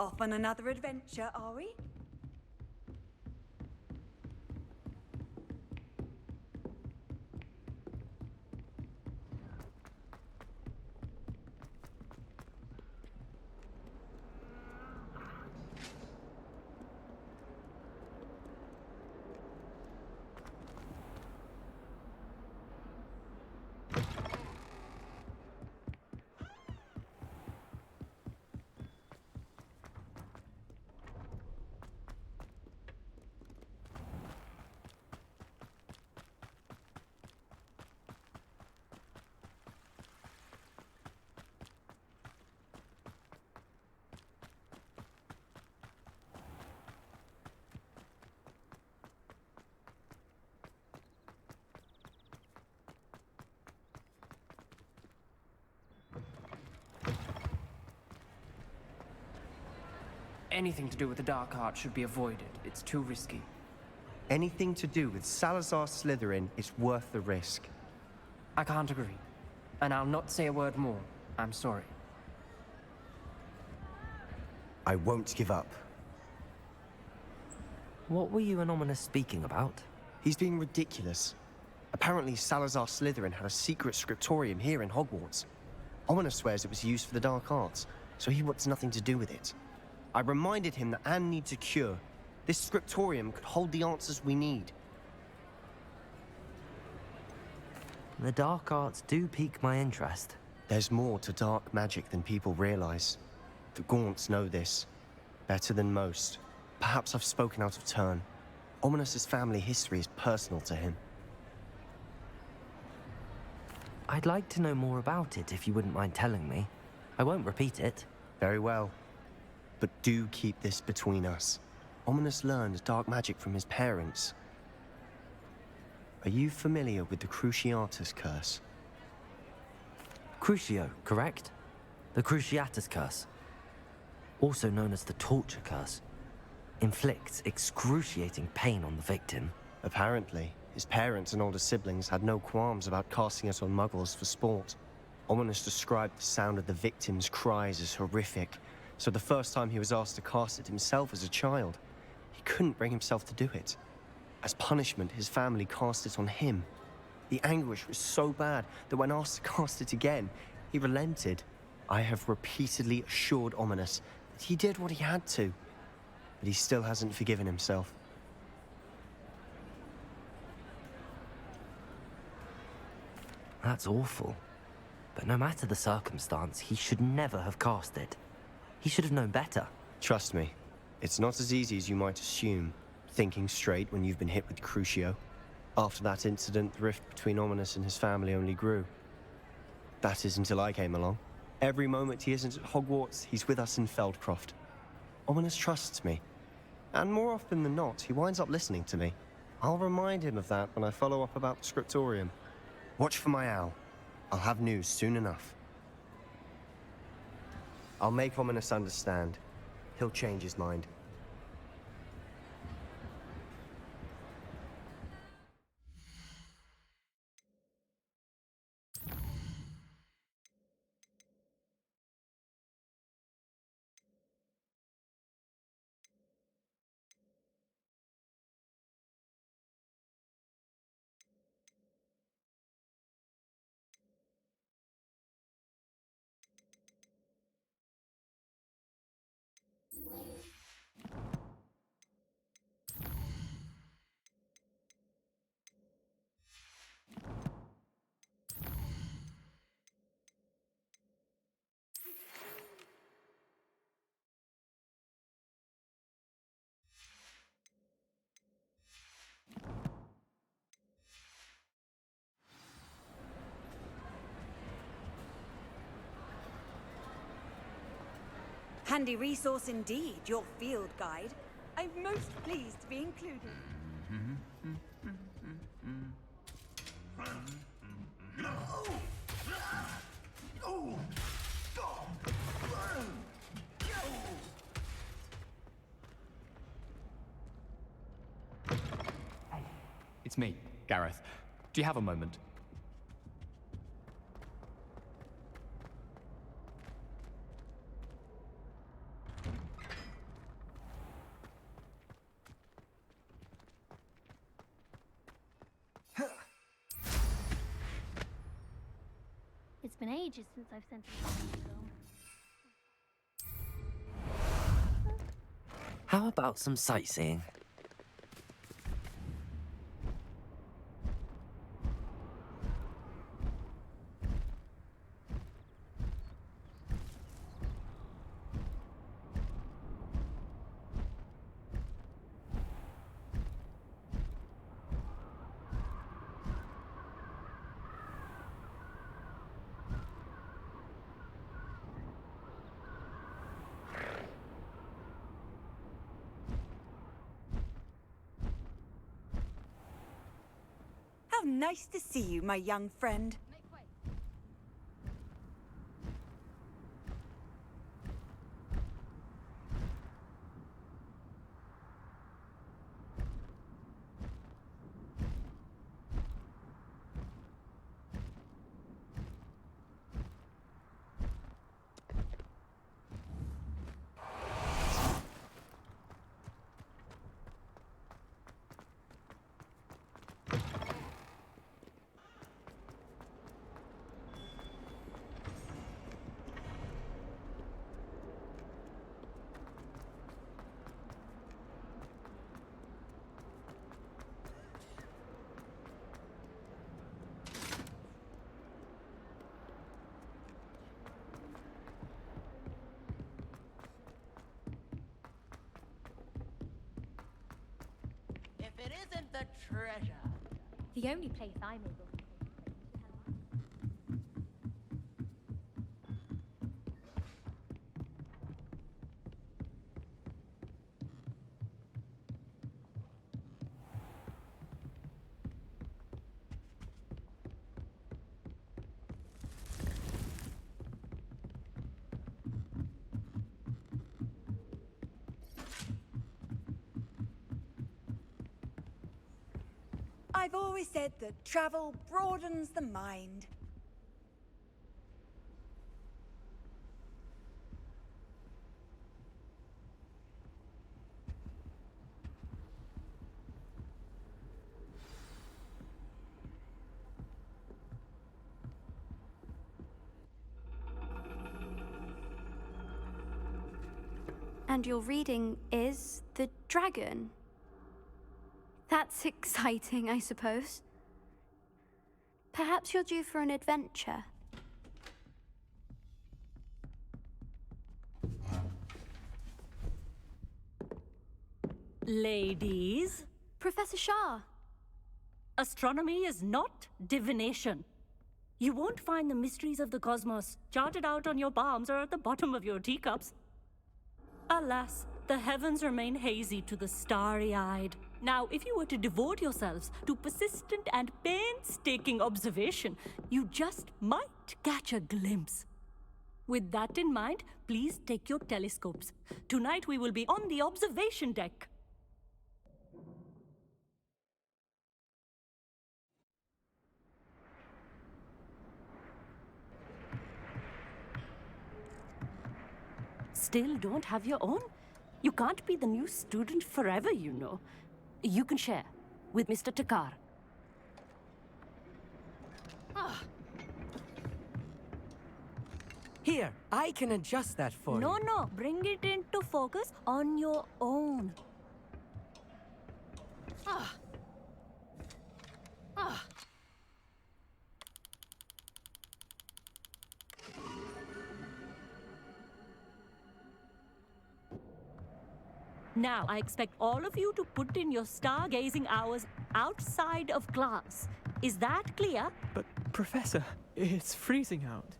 Off on another adventure, are we? Anything to do with the dark art should be avoided. It's too risky. Anything to do with Salazar Slytherin is worth the risk. I can't agree. And I'll not say a word more. I'm sorry. I won't give up. What were you and Ominous speaking about? He's being ridiculous. Apparently Salazar Slytherin had a secret scriptorium here in Hogwarts. Ominous swears it was used for the dark arts, so he wants nothing to do with it. I reminded him that Anne needs a cure. This scriptorium could hold the answers we need. The dark arts do pique my interest. There's more to dark magic than people realize. The Gaunts know this. Better than most. Perhaps I've spoken out of turn. Ominous's family history is personal to him. I'd like to know more about it if you wouldn't mind telling me. I won't repeat it. Very well. But do keep this between us. Ominous learned dark magic from his parents. Are you familiar with the Cruciatus Curse? Crucio, correct? The Cruciatus Curse. Also known as the Torture Curse. Inflicts excruciating pain on the victim. Apparently, his parents and older siblings had no qualms about casting it on muggles for sport. Ominous described the sound of the victim's cries as horrific, so the first time he was asked to cast it himself as a child, he couldn't bring himself to do it. As punishment, his family cast it on him. The anguish was so bad that when asked to cast it again, he relented. I have repeatedly assured Ominous that he did what he had to, but he still hasn't forgiven himself. That's awful. But no matter the circumstance, he should never have cast it. He should have known better. Trust me, it's not as easy as you might assume, thinking straight when you've been hit with Crucio. After that incident, the rift between Ominous and his family only grew. That is until I came along. Every moment he isn't at Hogwarts, he's with us in Feldcroft. Ominous trusts me. And more often than not, he winds up listening to me. I'll remind him of that when I follow up about the scriptorium. Watch for my owl. I'll have news soon enough. I'll make Ominous understand. He'll change his mind. Handy resource indeed, your field guide. I'm most pleased to be included. It's me, Gareth. Do you have a moment? It's been ages since I've sent a home. How about some sightseeing? How nice to see you, my young friend. If it isn't the treasure. The only place I'm able to I've always said that travel broadens the mind. And your reading is The Dragon. That's exciting, I suppose. Perhaps you're due for an adventure. Ladies, Professor Shah. astronomy is not divination. You won't find the mysteries of the cosmos charted out on your palms or at the bottom of your teacups. Alas, the heavens remain hazy to the starry-eyed. Now, if you were to devote yourselves to persistent and painstaking observation, you just might catch a glimpse. With that in mind, please take your telescopes. Tonight we will be on the observation deck. Still don't have your own? You can't be the new student forever, you know. You can share with Mr. Takar. Here, I can adjust that for you. No, bring it into focus on your own. Now, I expect all of you to put in your stargazing hours outside of class. Is that clear? But, Professor, it's freezing out.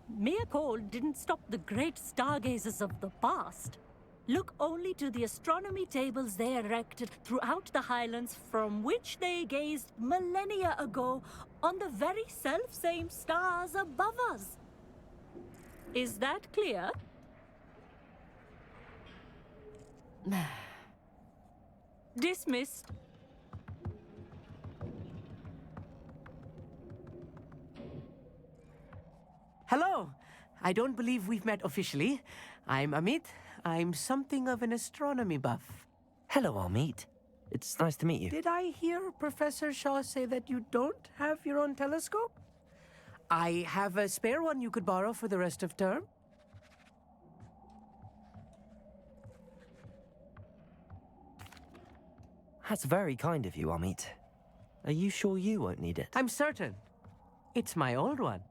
Mere cold didn't stop the great stargazers of the past. Look only to the astronomy tables they erected throughout the highlands from which they gazed millennia ago on the very self-same stars above us. Is that clear? Dismissed. Hello. I don't believe we've met officially. I'm Amit. I'm something of an astronomy buff. Hello, Amit. It's nice to meet you. Did I hear Professor Shaw say that you don't have your own telescope? I have a spare one you could borrow for the rest of term. That's very kind of you, Amit. Are you sure you won't need it? I'm certain. It's my old one.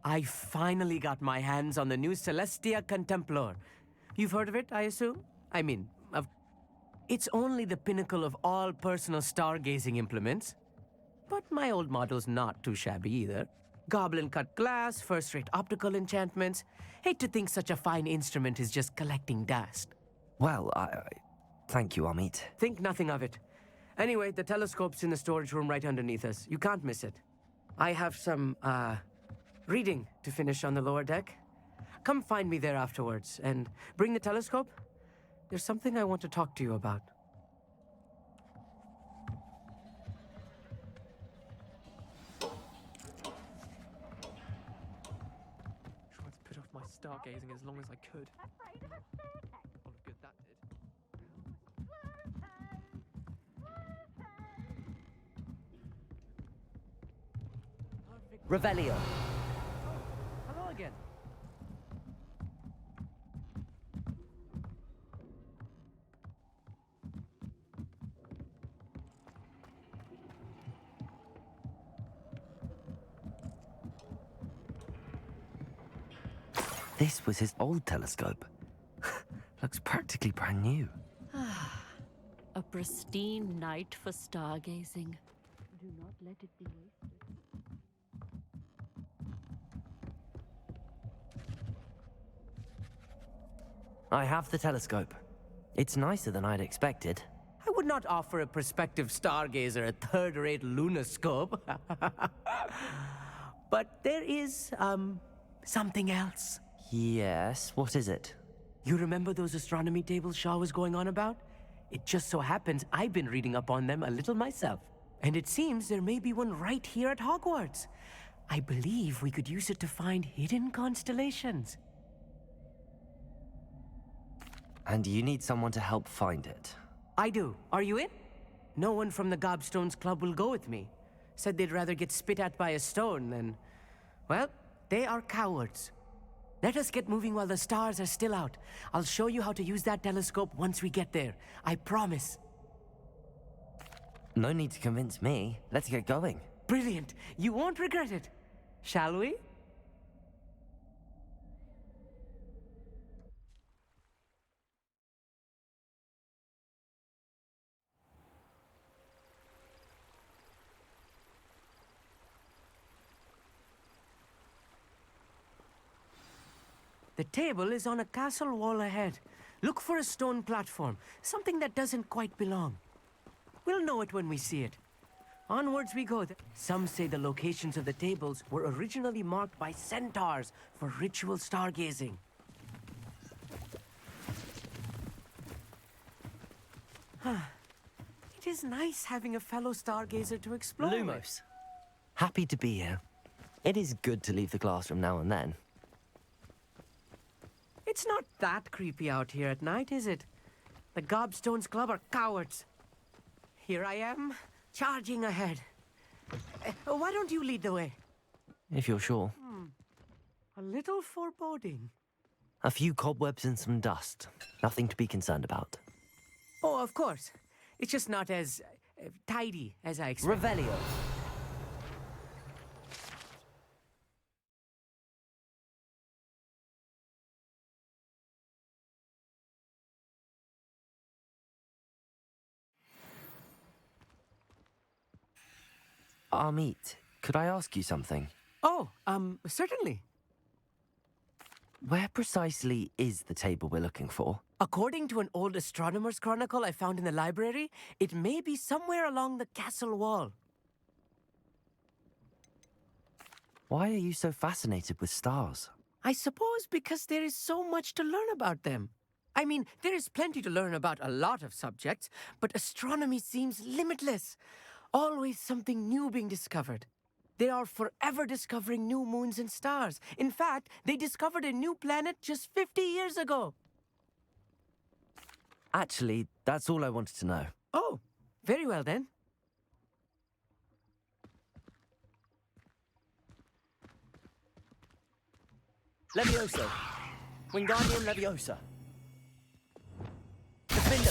I finally got my hands on the new Celestia Contemplar. You've heard of it, I assume? I mean, it's only the pinnacle of all personal stargazing implements. But my old model's not too shabby either. Goblin-cut glass, first-rate optical enchantments. Hate to think such a fine instrument is just collecting dust. Well, thank you, Amit. Think nothing of it. Anyway, the telescope's in the storage room right underneath us. You can't miss it. I have some, reading to finish on the lower deck. Come find me there afterwards, and bring the telescope. There's something I want to talk to you about. Tried to put off my stargazing as long as I could. All of good that did. Revelio. Hello again. This was his old telescope. Looks practically brand new. A pristine night for stargazing. Do not let it be wasted. I have the telescope. It's nicer than I'd expected. I would not offer a prospective stargazer a third-rate lunoscope. But there is, something else. Yes, what is it? You remember those astronomy tables Shaw was going on about? It just so happens I've been reading up on them a little myself. And it seems there may be one right here at Hogwarts. I believe we could use it to find hidden constellations. And you need someone to help find it. I do. Are you in? No one from the Gobstones Club will go with me. Said they'd rather get spit at by a stone than... Well, they are cowards. Let us get moving while the stars are still out. I'll show you how to use that telescope once we get there. I promise. No need to convince me. Let's get going. Brilliant. You won't regret it. Shall we? The table is on a castle wall ahead. Look for a stone platform, something that doesn't quite belong. We'll know it when we see it. Onwards we go. Some say the locations of the tables were originally marked by centaurs for ritual stargazing. It is nice having a fellow stargazer to explore with. Lumos. Happy to be here. It is good to leave the classroom now and then. It's not that creepy out here at night, is it? The Gobstones Club are cowards. Here I am, charging ahead. Why don't you lead the way? If you're sure. A little foreboding. A few cobwebs and some dust. Nothing to be concerned about. Oh, of course. It's just not as tidy as I expected. Revelio. Amit, could I ask you something? Oh, certainly. Where precisely is the table we're looking for? According to an old astronomer's chronicle I found in the library, it may be somewhere along the castle wall. Why are you so fascinated with stars? I suppose because there is so much to learn about them. I mean, there is plenty to learn about a lot of subjects, but astronomy seems limitless. Always something new being discovered. They are forever discovering new moons and stars. In fact, they discovered a new planet just 50 years ago. Actually, that's all I wanted to know. Oh, very well then. Levioso. Wingardium Leviosa. Defender.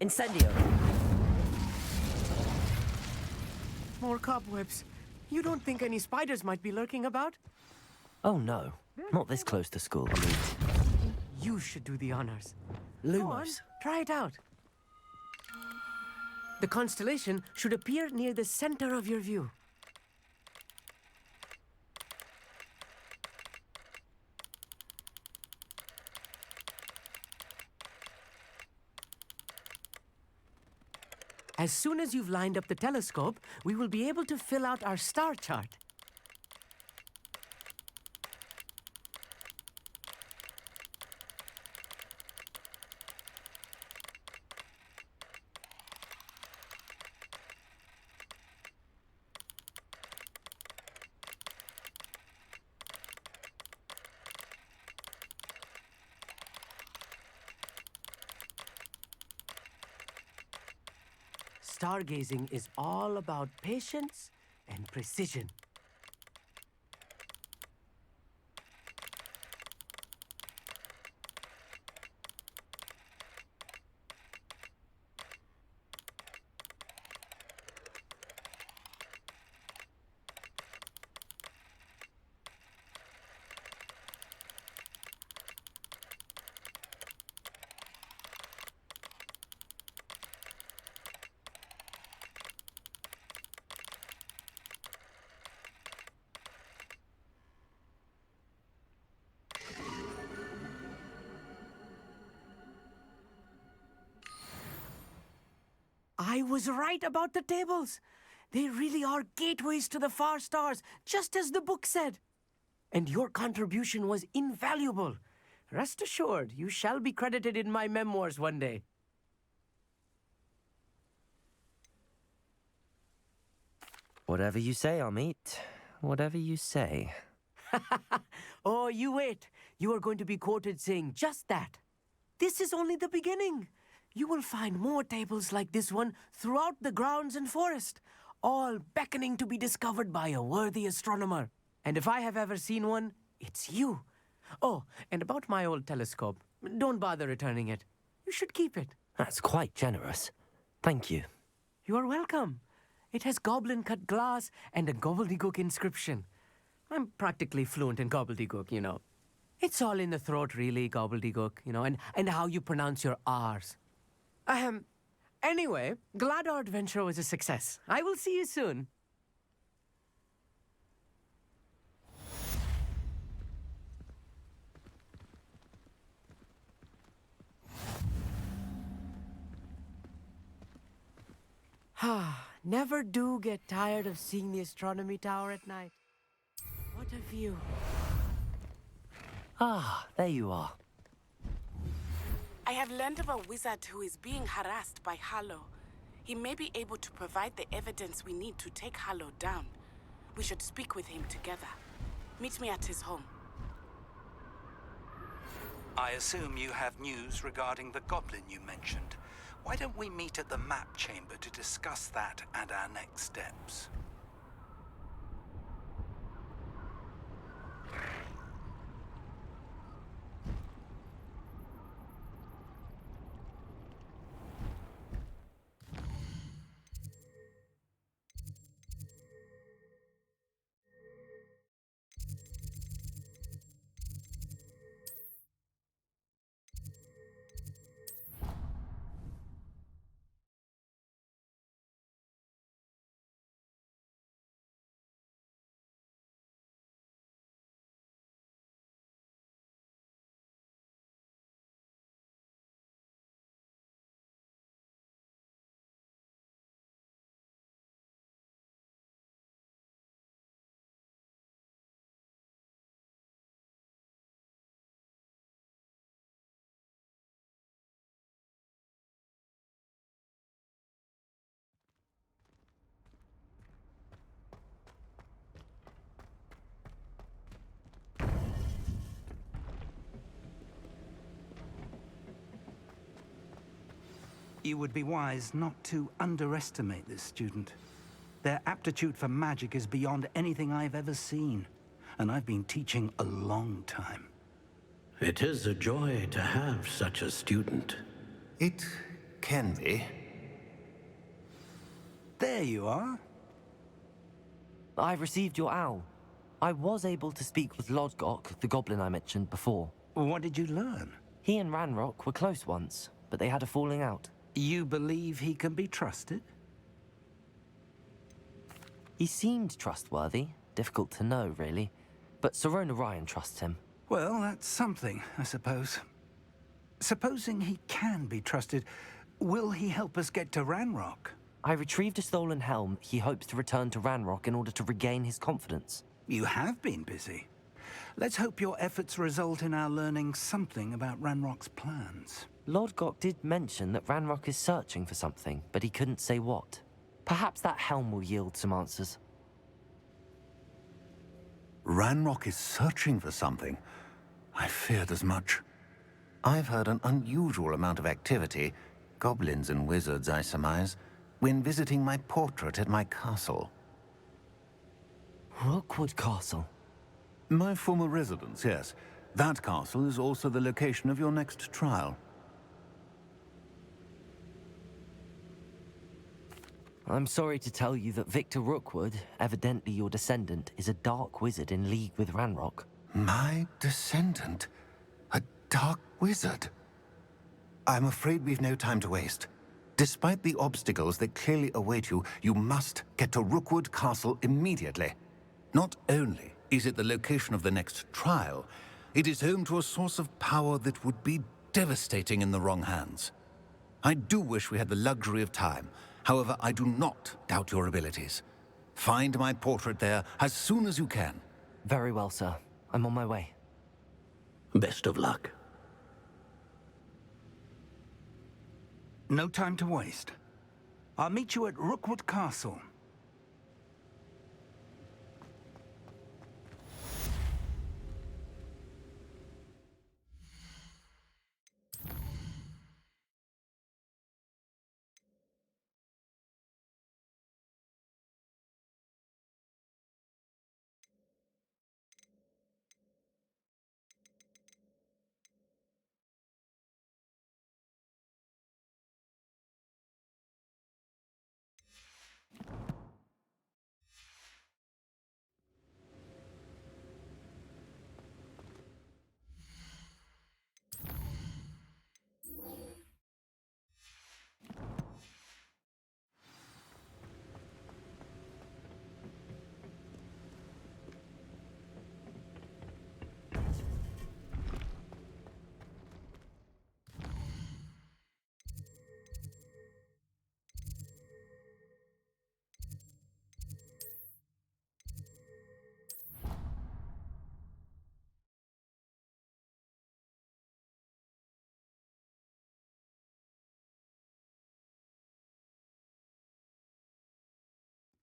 Incendio. More cobwebs. You don't think any spiders might be lurking about? Oh no, not this close to school. You should do the honors. Go on, Lumos. try it out. The constellation should appear near the center of your view. As soon as you've lined up the telescope, we will be able to fill out our star chart. Stargazing is all about patience and precision. I was right about the tables. They really are gateways to the far stars, just as the book said. And your contribution was invaluable. Rest assured, you shall be credited in my memoirs one day. Whatever you say, Amit. Whatever you say. Oh, you wait. You are going to be quoted saying just that. This is only the beginning. You will find more tables like this one throughout the grounds and forest, all beckoning to be discovered by a worthy astronomer. And if I have ever seen one, it's you. Oh, and about my old telescope, don't bother returning it. You should keep it. That's quite generous. Thank you. You are welcome. It has goblin-cut glass and a gobbledygook inscription. I'm practically fluent in gobbledygook, you know. It's all in the throat, really, gobbledygook, you know, and how you pronounce your R's. Anyway, glad our adventure was a success. I will see you soon. Never do get tired of seeing the astronomy tower at night. What a view. Ah, there you are. I have learned of a wizard who is being harassed by Harlow. He may be able to provide the evidence we need to take Harlow down. We should speak with him together. Meet me at his home. I assume you have news regarding the goblin you mentioned. Why don't we meet at the map chamber to discuss that and our next steps? you would be wise not to underestimate this student. Their aptitude for magic is beyond anything I've ever seen, and I've been teaching a long time. It is a joy to have such a student. It can be. There you are. I received your owl. I was able to speak with Lodgok, the goblin I mentioned before. What did you learn? He and Ranrock were close once, but they had a falling out. You believe he can be trusted? He seemed trustworthy. Difficult to know, really. But Sirona Ryan trusts him. Well, that's something, I suppose. Supposing he can be trusted, will he help us get to Ranrock? I retrieved a stolen helm he hopes to return to Ranrock in order to regain his confidence. You have been busy. Let's hope your efforts result in our learning something about Ranrock's plans. Lodgok did mention that Ranrock is searching for something, but he couldn't say what. Perhaps that helm will yield some answers. Ranrock is searching for something. I feared as much. I've heard an unusual amount of activity, goblins and wizards, I surmise, when visiting my portrait at my castle. Rookwood Castle? My former residence, yes. That castle is also the location of your next trial. I'm sorry to tell you that Victor Rookwood, evidently your descendant, is a dark wizard in league with Ranrock. My descendant? A dark wizard? I'm afraid we've no time to waste. Despite the obstacles that clearly await you, you must get to Rookwood Castle immediately. Not only is it the location of the next trial, it is home to a source of power that would be devastating in the wrong hands. I do wish we had the luxury of time. However, I do not doubt your abilities. Find my portrait there as soon as you can. Very well, sir. I'm on my way. Best of luck. No time to waste. I'll meet you at Rookwood Castle.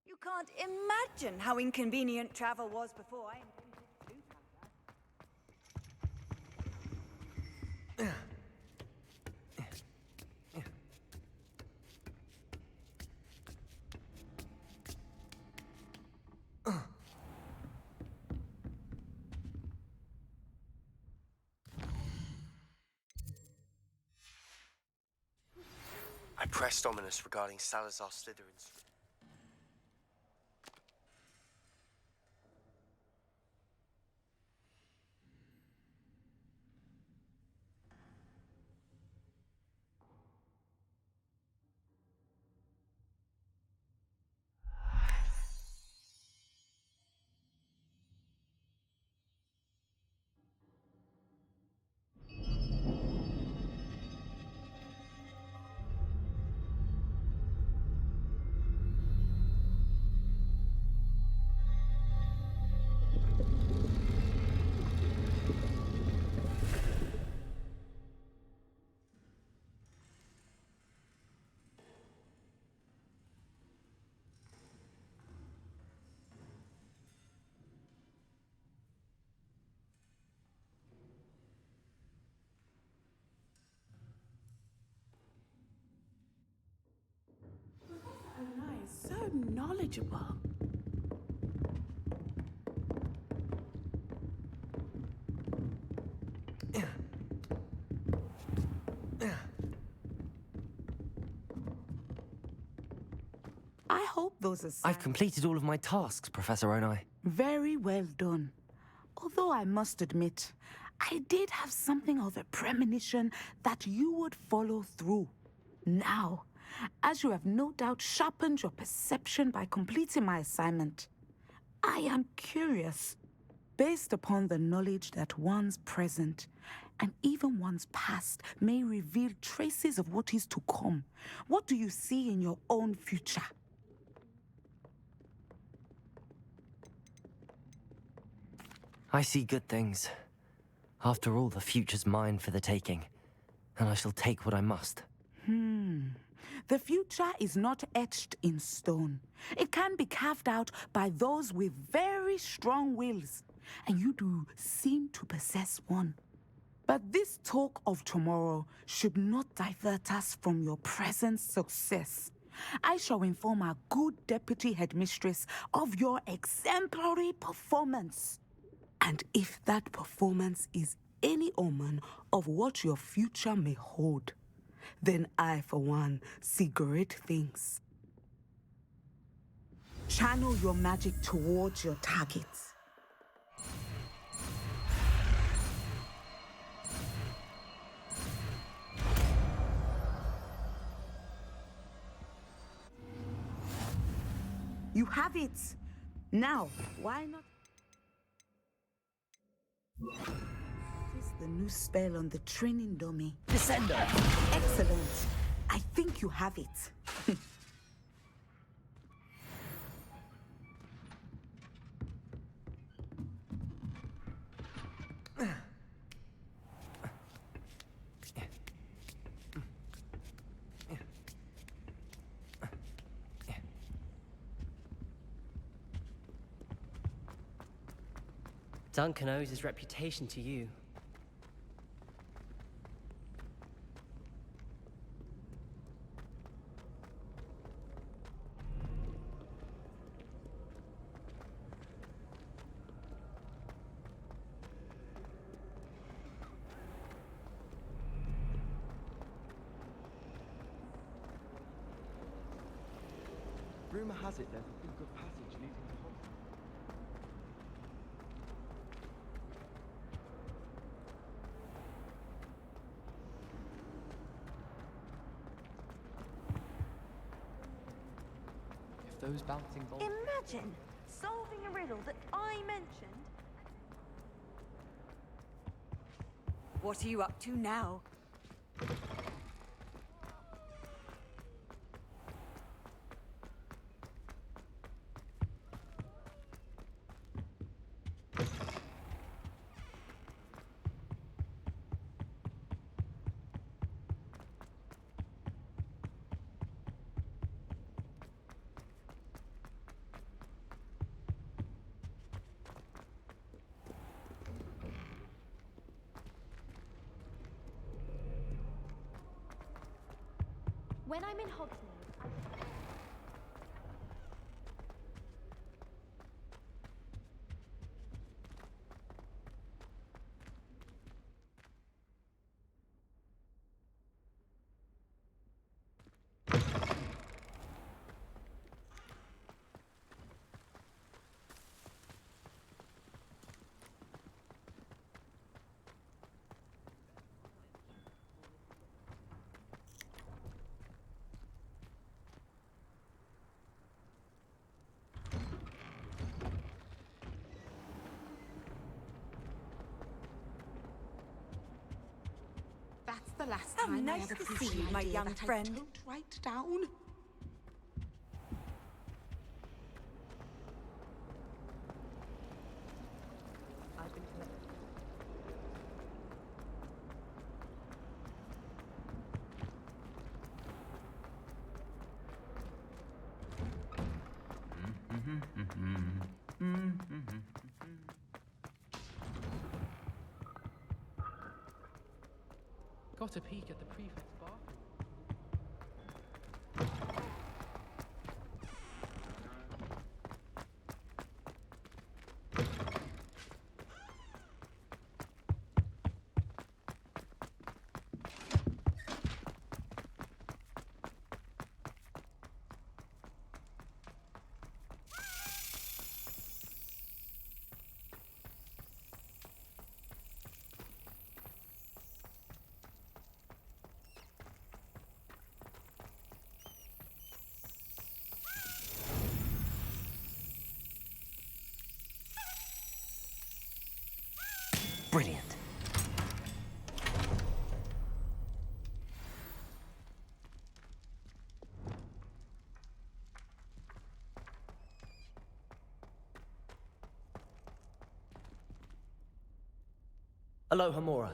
You can't imagine how inconvenient travel was before I invented food. I pressed ominous regarding Salazar Slytherin's... manageable. I hope those are I've completed all of my tasks, Professor Onai. very well done. Although I must admit, I did have something of a premonition that you would follow through. Now, as you have no doubt sharpened your perception by completing my assignment, I am curious, based upon the knowledge that one's present and even one's past may reveal traces of what is to come. What do you see in your own future? I see good things. After all, the future's mine for the taking, and I shall take what I must. The future is not etched in stone. It can be carved out by those with very strong wills, and you do seem to possess one. But this talk of tomorrow should not divert us from your present success. I shall inform our good deputy headmistress of your exemplary performance. And if that performance is any omen of what your future may hold, then I, for one, see great things. Channel your magic towards your targets. You have it. Now, why not? This is the new spell on the training dummy. Descender. Excellent. I think you have it. Duncan owes his reputation to you. Rumor has it there's a secret passage leading to Hogwarts. If those bouncing balls... Imagine solving a riddle that I mentioned. What are you up to now? When I'm in Hogsmeade, I... That's the last How time nice I had a to crucial see you, my idea young that friend. I don't write down. Got a peek at the prefect's bathroom. Brilliant. Aloha Mora.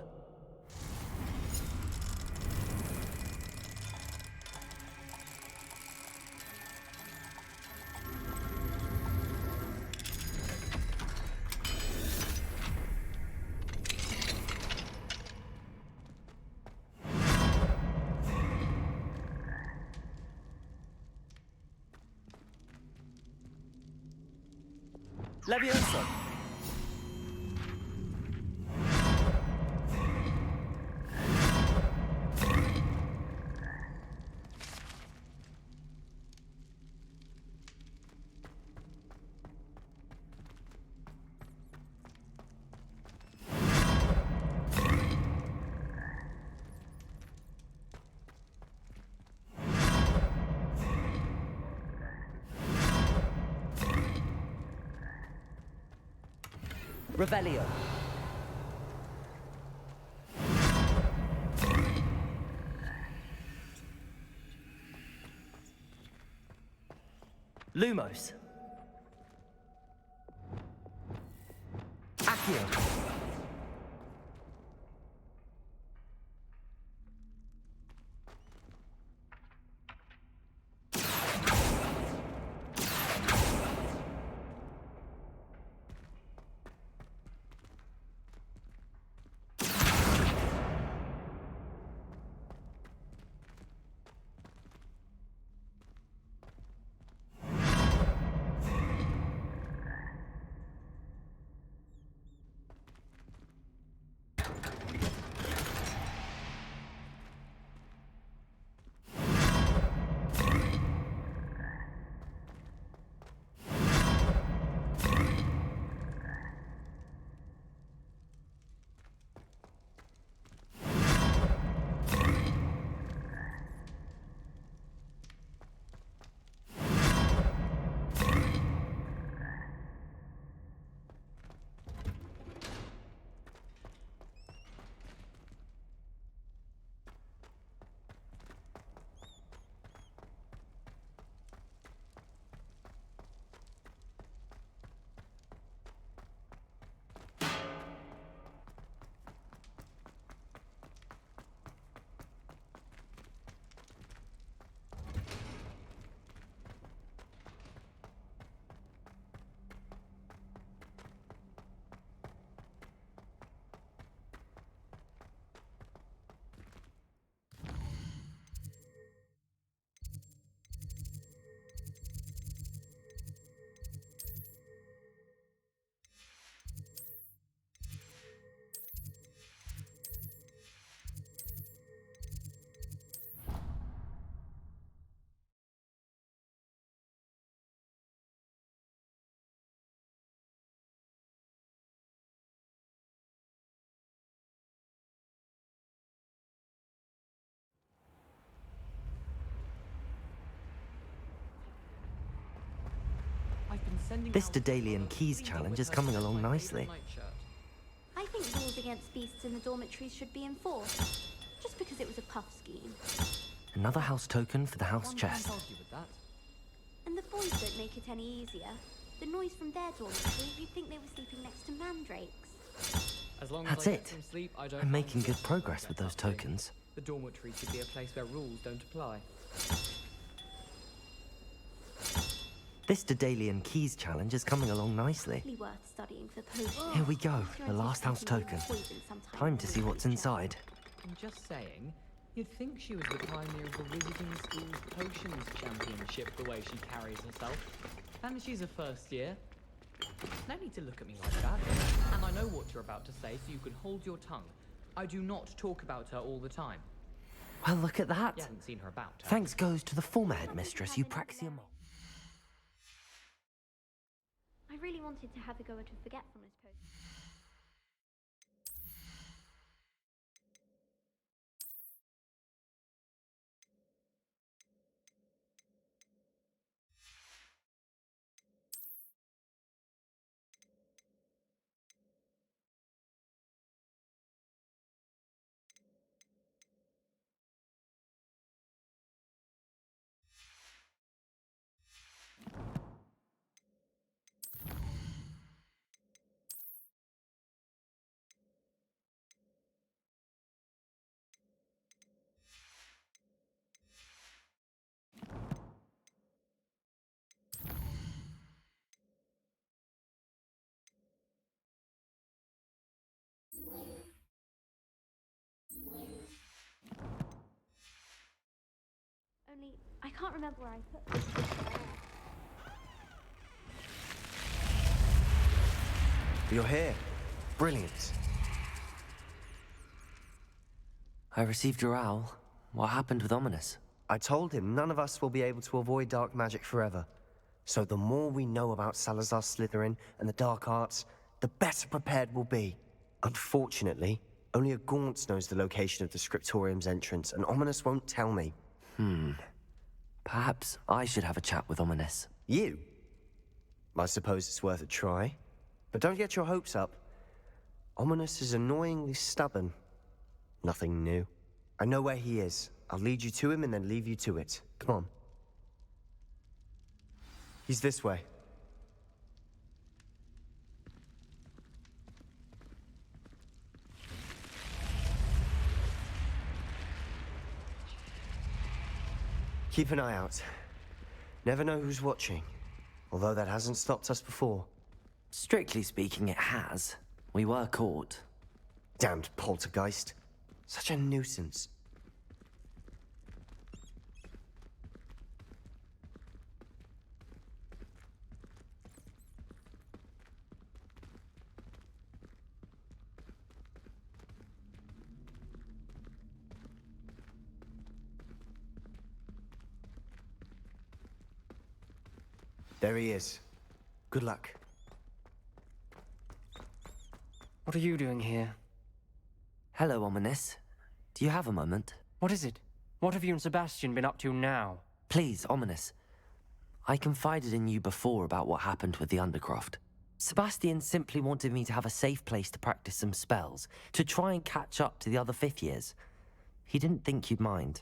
Levioso. Revelio. Lumos. Accio. This Daedalian Keys challenge is coming along nicely. I think rules against beasts in the dormitories should be enforced, just because it was a puff scheme. Another house token for the house chest. And the boys don't make it any easier. The noise from their dormitory, you'd think they were sleeping next to mandrakes. As long That's as I it. get some sleep, I don't I'm mind making the good progress with those setup thing. tokens. The dormitory should be a place where rules don't apply. This Daedalian Keys challenge is coming along nicely. Really worth studying for potions. Here we go, You're the last house anticipating token. poison sometime Time in to the see what's future. inside. I'm just saying, you'd think she was the pioneer of the Wizarding School's Potions Championship the way she carries herself. And she's a first year. No need to look at me like that. And I know what you're about to say, so you can hold your tongue. I do not talk about her all the time. Well, look at that. You haven't seen her about. Thanks goes to the former headmistress, Eupraxia Moll. I really wanted to have a go at a forgetfulness potion. I can't remember where I put it. You're here. Brilliant. I received your owl. What happened with Ominous? I told him none of us will be able to avoid dark magic forever. So the more we know about Salazar Slytherin and the dark arts, the better prepared we'll be. Unfortunately, only a Gaunt knows the location of the Scriptorium's entrance, and Ominous won't tell me. Perhaps I should have a chat with Ominous. You? I suppose it's worth a try. But don't get your hopes up. Ominous is annoyingly stubborn. Nothing new. I know where he is. I'll lead you to him and then leave you to it. Come on. He's this way. Keep an eye out. Never know who's watching. Although that hasn't stopped us before. Strictly speaking, it has. We were caught. Damned poltergeist. Such a nuisance. There he is. Good luck. What are you doing here? Hello, Ominous. Do you have a moment? What is it? What have you and Sebastian been up to now? Please, Ominous. I confided in you before about what happened with the Undercroft. Sebastian simply wanted me to have a safe place to practice some spells, to try and catch up to the other fifth years. He didn't think you'd mind.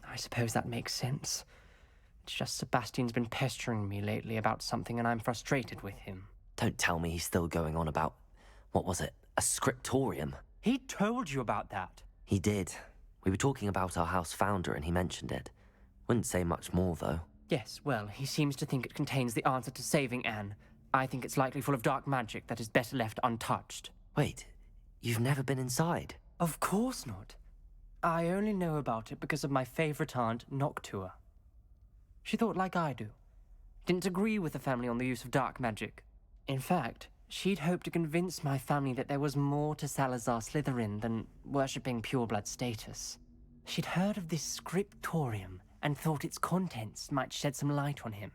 I suppose that makes sense. It's just Sebastian's been pestering me lately about something and I'm frustrated with him. Don't tell me he's still going on about, what was it, a scriptorium? He told you about that. He did. We were talking about our house founder and he mentioned it. Wouldn't say much more, though. Yes, well, he seems to think it contains the answer to saving Anne. I think it's likely full of dark magic that is better left untouched. Wait, you've never been inside? Of course not. I only know about it because of my favorite aunt, Noctua. She thought like I do. Didn't agree with the family on the use of dark magic. In fact, she'd hoped to convince my family that there was more to Salazar Slytherin than worshipping pureblood status. She'd heard of this scriptorium and thought its contents might shed some light on him.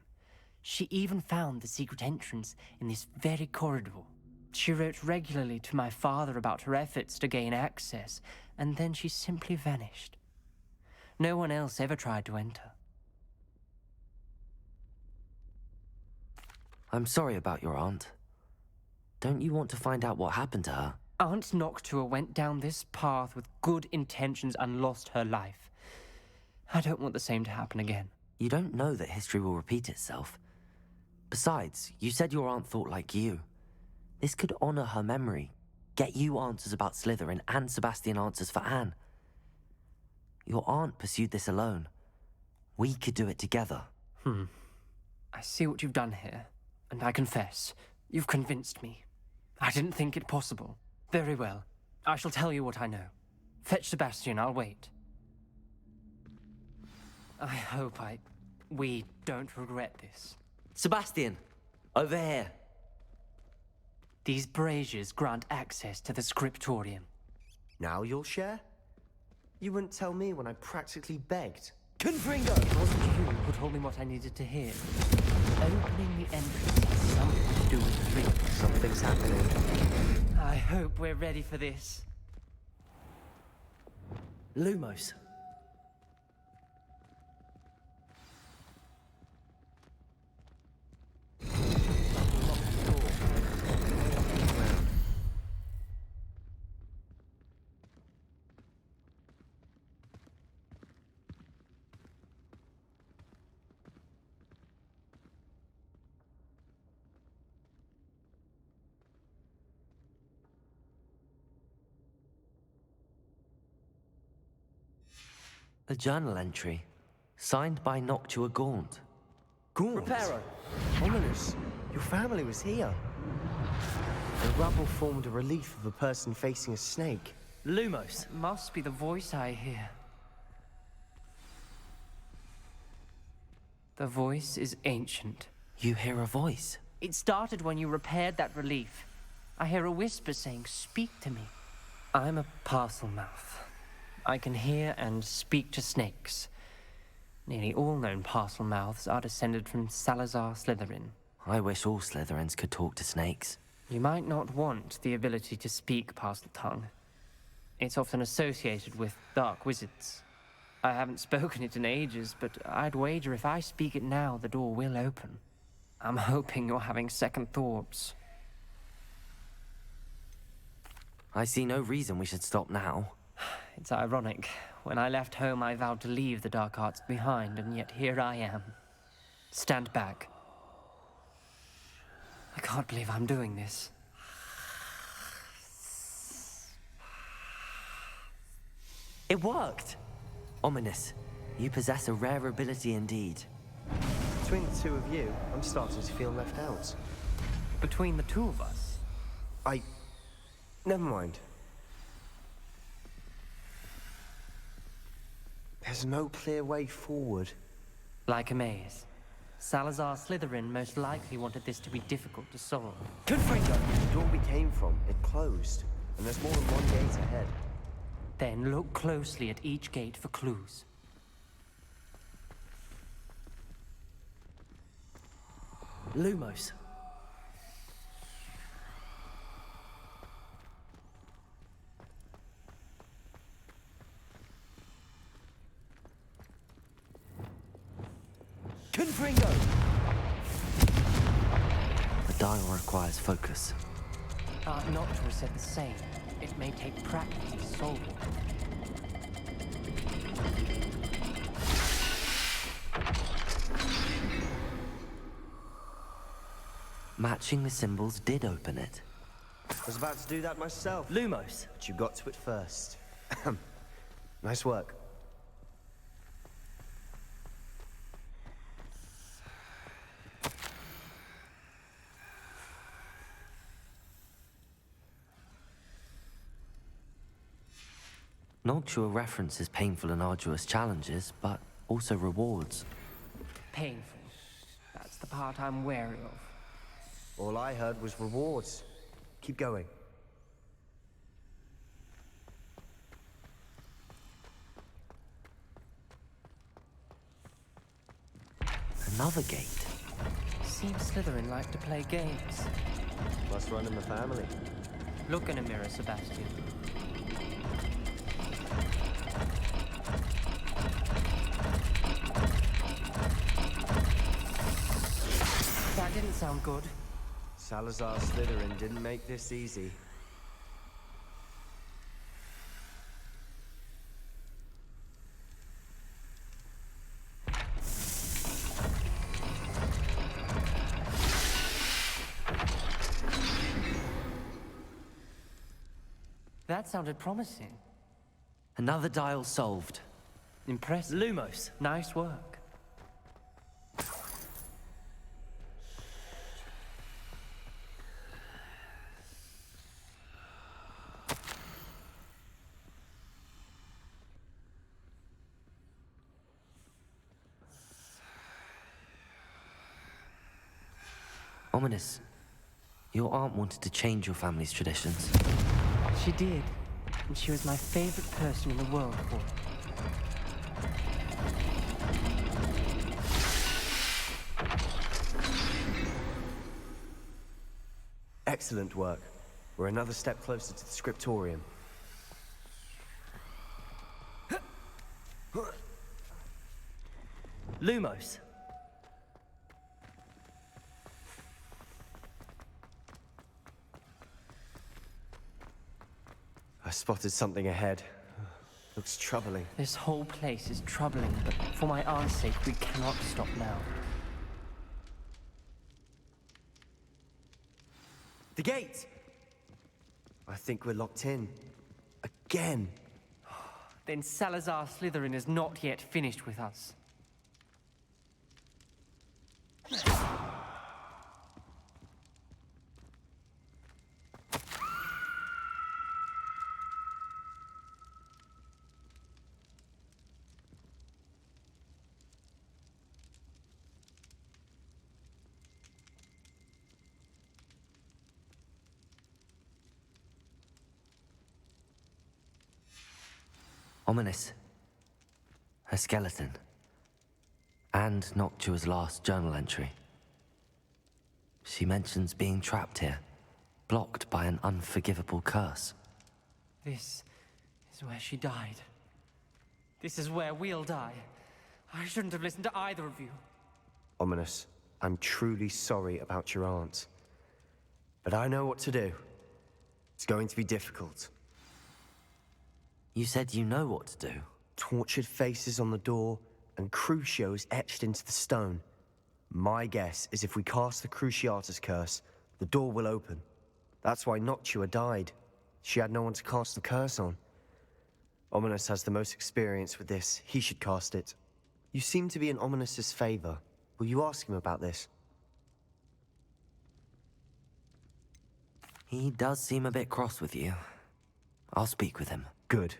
She even found the secret entrance in this very corridor. She wrote regularly to my father about her efforts to gain access, and then she simply vanished. No one else ever tried to enter. I'm sorry about your aunt. Don't you want to find out what happened to her? Aunt Noctua went down this path with good intentions and lost her life. I don't want the same to happen again. You don't know that history will repeat itself. Besides, you said your aunt thought like you. This could honor her memory, get you answers about Slytherin and Sebastian answers for Anne. Your aunt pursued this alone. We could do it together. I see what you've done here, and I confess, you've convinced me. I didn't think it possible. Very well. I shall tell you what I know. Fetch Sebastian, I'll wait. I hope we don't regret this. Sebastian! Over here! These braziers grant access to the scriptorium. Now you'll share? You wouldn't tell me when I practically begged. Confringo! It wasn't you who told me what I needed to hear. Opening the entrance has something to do with the ring. Something's happening. I hope we're ready for this. Lumos. A journal entry, signed by Noctua Gaunt. Gaunt? Reparo! Ominous! Your family was here. The rubble formed a relief of a person facing a snake. Lumos! Must be the voice I hear. The voice is ancient. You hear a voice? It started when you repaired that relief. I hear a whisper saying, "Speak to me." I'm a parcel mouth. I can hear and speak to snakes. Nearly all known parcel mouths are descended from Salazar Slytherin. I wish all Slytherins could talk to snakes. You might not want the ability to speak parcel tongue. It's often associated with dark wizards. I haven't spoken it in ages, but I'd wager if I speak it now, the door will open. I'm hoping you're having second thoughts. I see no reason we should stop now. It's ironic. When I left home, I vowed to leave the dark arts behind, and yet here I am. Stand back. I can't believe I'm doing this. It worked! Ominous. You possess a rare ability indeed. Between the two of you, I'm starting to feel left out. Between the two of us? Never mind. There's no clear way forward. Like a maze. Salazar Slytherin most likely wanted this to be difficult to solve. Confringo! The door we came from, it closed. And there's more than one gate ahead. Then look closely at each gate for clues. Lumos. Confringo! The dial requires focus. Art not to set the same. It may take practice to solve it. Matching the symbols did open it. I was about to do that myself. Lumos. But you got to it first. Nice work. Noctua references painful and arduous challenges, but also rewards. Painful. That's the part I'm wary of. All I heard was rewards. Keep going. Another gate. Seems Slytherin like to play games. Must run in the family. Look in a mirror, Sebastian. That didn't sound good. Salazar Slytherin didn't make this easy. That sounded promising. Another dial solved. Impressive. Lumos. Nice work. Ominous. Your aunt wanted to change your family's traditions. She did. And she was my favorite person in the world for it. Excellent work. We're another step closer to the scriptorium. Lumos. I spotted something ahead. Looks troubling. This whole place is troubling, but for my aunt's sake, we cannot stop now. The gate! I think we're locked in. Again. Then Salazar Slytherin is not yet finished with us. Ominous. A skeleton. And Noctua's last journal entry. She mentions being trapped here, blocked by an unforgivable curse. This is where she died. This is where we'll die. I shouldn't have listened to either of you. Ominous, I'm truly sorry about your aunt. But I know what to do. It's going to be difficult. You said you know what to do. Tortured faces on the door, and Crucios etched into the stone. My guess is if we cast the Cruciatus curse, the door will open. That's why Noctua died. She had no one to cast the curse on. Ominous has the most experience with this. He should cast it. You seem to be in Ominous's favor. Will you ask him about this? He does seem a bit cross with you. I'll speak with him. Good.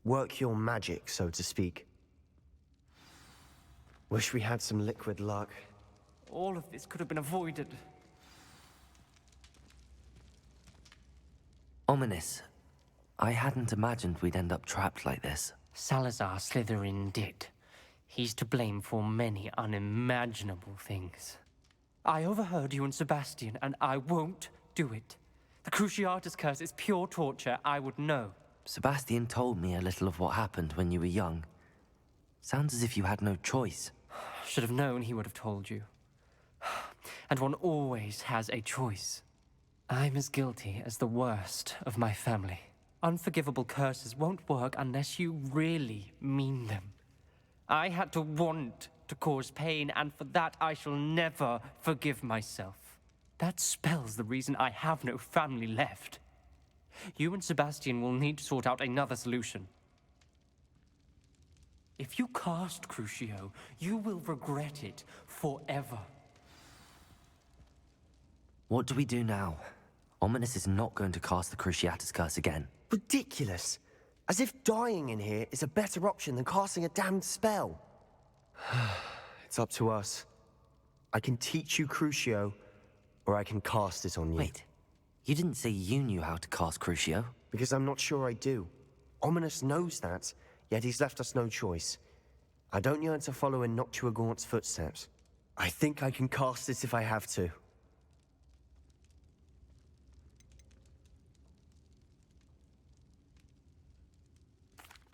Work your magic, so to speak. Wish we had some liquid luck. All of this could have been avoided. Ominous. I hadn't imagined we'd end up trapped like this. Salazar Slytherin did. He's to blame for many unimaginable things. I overheard you and Sebastian, and I won't do it. The Cruciatus curse is pure torture. I would know. Sebastian told me a little of what happened when you were young. Sounds as if you had no choice. Should have known he would have told you. And one always has a choice. I'm as guilty as the worst of my family. Unforgivable curses won't work unless you really mean them. I had to want to cause pain, and for that I shall never forgive myself. That spells the reason I have no family left. You and Sebastian will need to sort out another solution. If you cast Crucio, you will regret it forever. What do we do now? Ominous is not going to cast the Cruciatus curse again. Ridiculous. As if dying in here is a better option than casting a damned spell. It's up to us. I can teach you Crucio, or I can cast it on you. Wait, you didn't say you knew how to cast Crucio? Because I'm not sure I do. Ominous knows that, yet he's left us no choice. I don't yearn to follow in Noctua Gaunt's footsteps. I think I can cast it if I have to.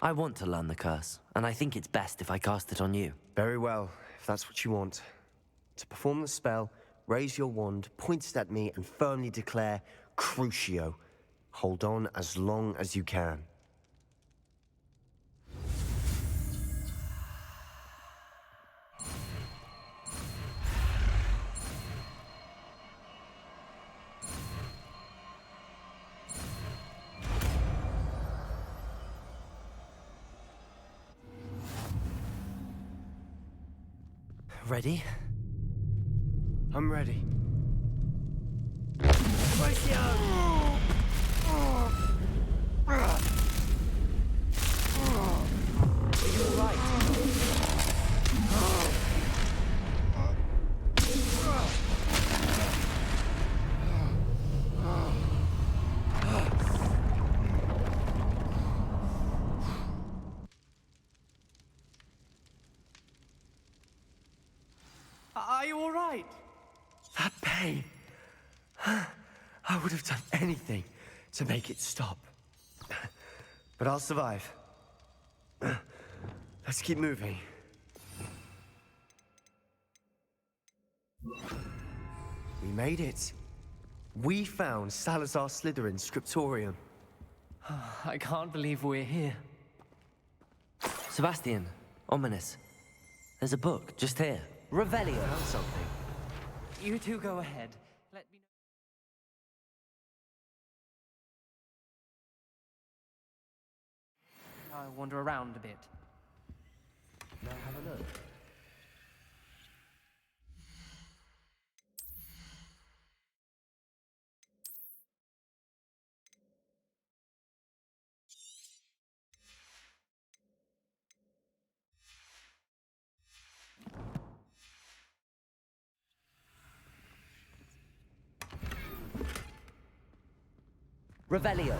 I want to learn the curse, and I think it's best if I cast it on you. Very well, if that's what you want. To perform the spell, raise your wand, point it at me, and firmly declare, Crucio. Hold on as long as you can. Ready? I'm ready. Are you all right? That pain. I would have done anything to make it stop. But I'll survive. Let's keep moving. We made it. We found Salazar Slytherin's scriptorium. I can't believe we're here. Sebastian, Ominous. There's a book just here. Revelio. Found something. You two go ahead. Let me know. I'll wander around a bit. Now have a look. Revelio.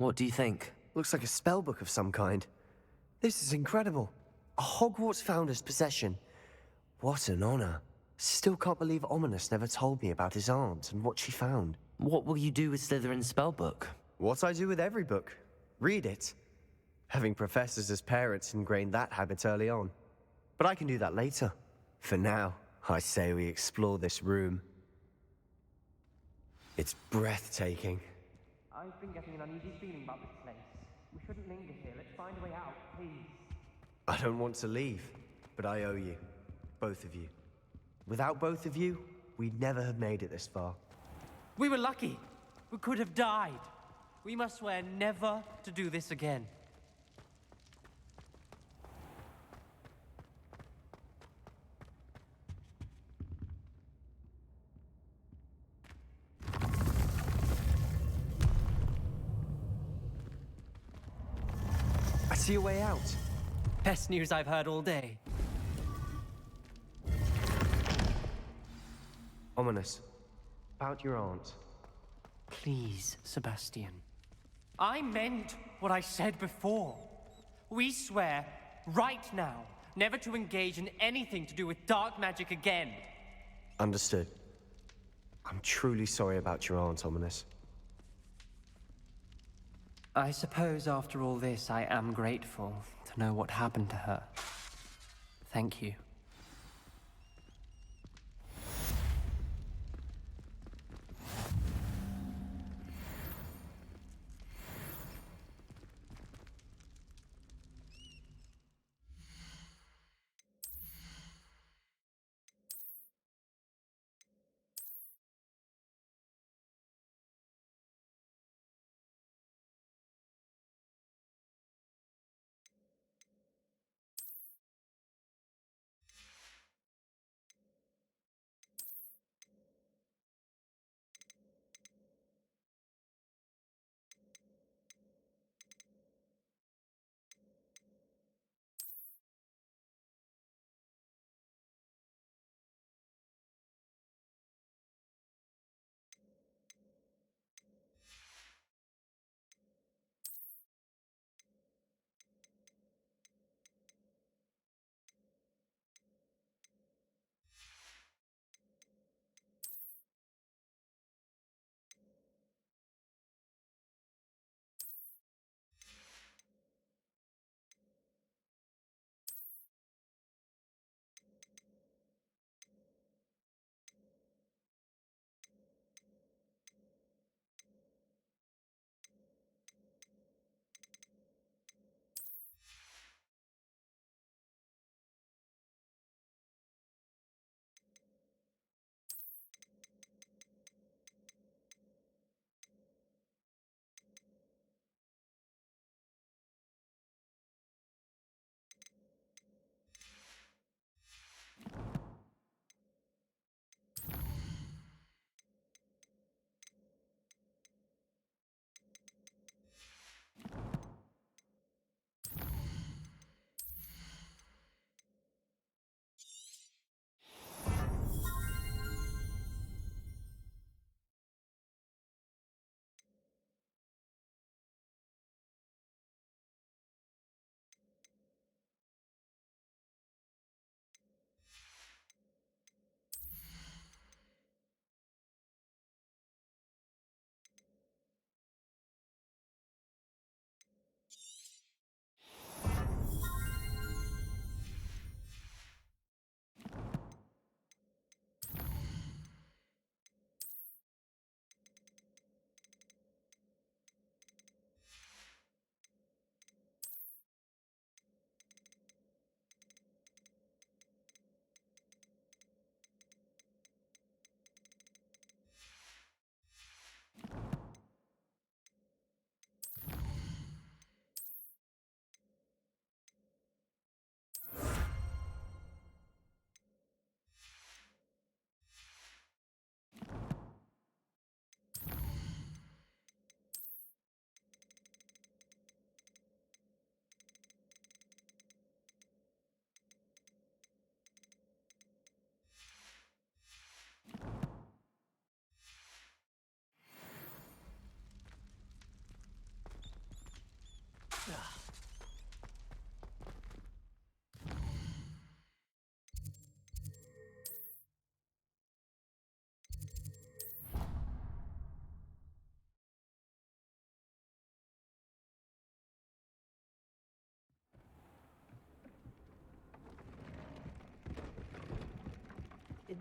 What do you think? Looks like a spellbook of some kind. This is incredible. A Hogwarts founder's possession. What an honor. Still can't believe Ominous never told me about his aunt and what she found. What will you do with Slytherin's spellbook? What I do with every book. Read it. Having professors as parents ingrained that habit early on. But I can do that later. For now, I say we explore this room. It's breathtaking. I've been getting an uneasy feeling about this place. We shouldn't linger here. Let's find a way out, please. I don't want to leave, but I owe you. Both of you. Without both of you, we'd never have made it this far. We were lucky. We could have died. We must swear never to do this again. I see a way out. Best news I've heard all day. Ominous. About your aunt. Please, Sebastian. I meant what I said before. We swear, right now, never to engage in anything to do with dark magic again. Understood. I'm truly sorry about your aunt, Ominous. I suppose after all this, I am grateful to know what happened to her. Thank you.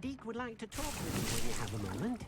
Deek would like to talk with you when you have a moment.